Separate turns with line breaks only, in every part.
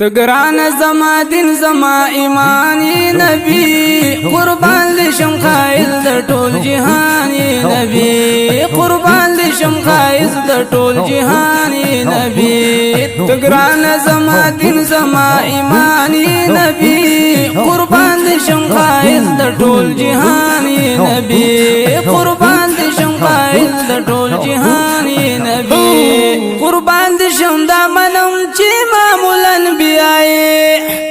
تگران زما دین زما ایمانی نبی قربان لشم خائز در طول جهانی نبی قربان لشم خائز در طول جهانی نبی تگران زما دین زما ایمانی نبی قربان لشم خائز در طول جهانی نبی قربان لشم خائز در طول جهانی نبی قربان لشم دامنم چی امام الانبیاء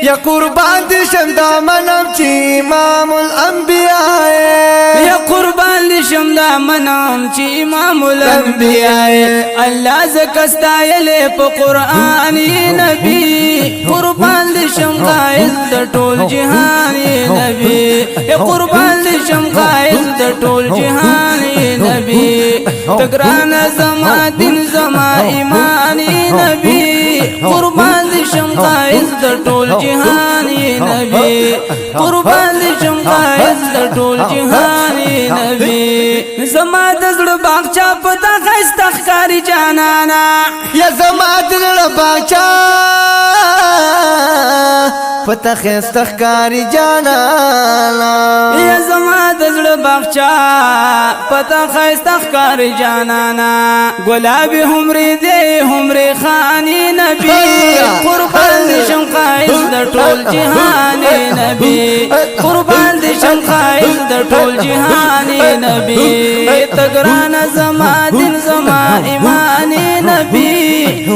یا قربان دشم دامنم چی امام الانبیاء
یا قربان دشم دامنم چی امام الانبیاء اللہ زکستایل پا قرآنی نبی قربان دشم قائز در طول جہانی نبی یا قربان دشم قائز در طول جہانی نبی تگران زما دین زما ایمانی نبی قربان دشم قائز در طول جهانی نبی قربان دشم قائز در طول جهانی نبی زما دزړه باغچا پتا خسته ښکاری جانانا
یا زما دزړه باغچا پتا خسته ښکاری جانانا
یا زما دزړه باغچا پتا خسته ښکاری جانانا گلابی همری دی همری خانی نبی قربان دشم قائز در طول جهانی نبی قربان دشم قائز در طول جهانی نبی تگران زما دین زما ایمانی نبی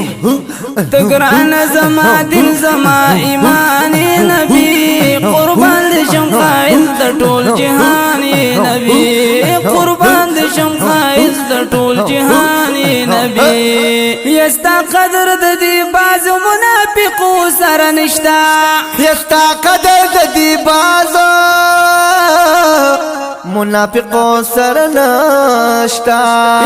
تگران زما دین زما ایمانی نبی قربان دشم قائز در طول جهانی نبی قربان دشم قائز در طول جهانی نبی یستا قدر د دې باز منافقو سره نشتا
یستا قدر د دې باز منافقو سره نشتا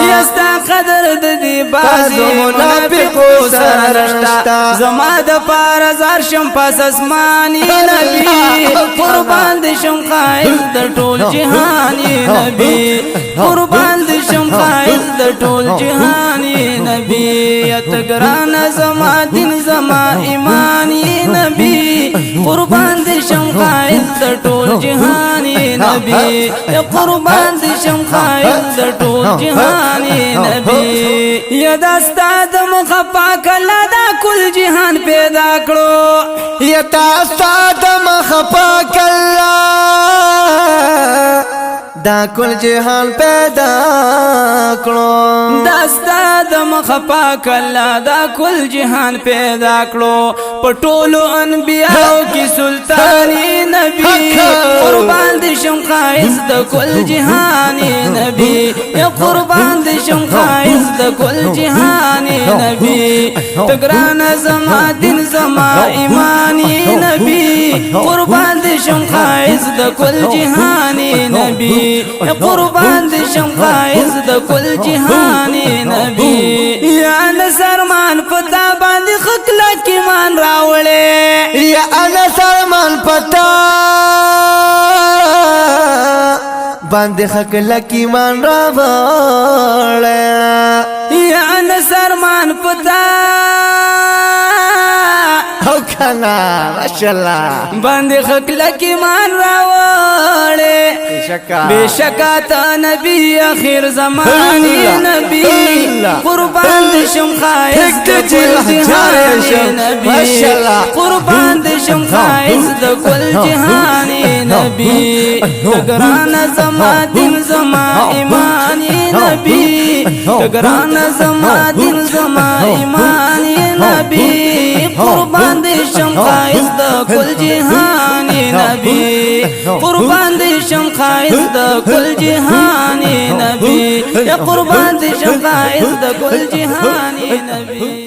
یستا قدر د دې باز منافقو سره نشتا زما د پار زار شم پس اسماني نبی قربان دشم قائز در طول جهانی نبی قربان دشم قائز در طول جهانی نبی تگران زما دین زما ایمانی نبی قربان دشم قائز در طول جهانی نبی قربان دشم قائز در طول جهانی نبی یا دستا د مخفا کلا دا کل جهان پیدا کړو
یا دستا د مخفا کلا دا کل جهان پیدا کړو
دستا د مخفا کلا دا کل جهان پیدا کړو پټولو انبیاء کی سلطانی نبی قربان دشم قائز د کل جهانی نبی یا قربان دشم قائز د کل جهانی نبی تگران زما دین زما ایمانی نبی قربان دشم قائز د کل جهانی نبی قربان دشم قائز د کل جهانی نبی یا نصرمان پتا باندې خکلا کی مان راوړې
یا نصرمان پتا باندې خکلا کی مان راوړې
یا نصرمان پتا
او کنا ماشاءالله
باندې خکلا کی مان راوړې بشکا تا نبی آخر زمانی نبی قربان دشم خائز د کل جهانی نبی قربان دشم خائز د کل جهانی نبی تگران زما دین زما ایمانی نبی تگران زما دین زما ایمانی نبی قربان دشم خائز د کل جهانی نبی قربان دشم خائز د کل جهانی نبی یا قربان دشم خائز د کل جهانی نبی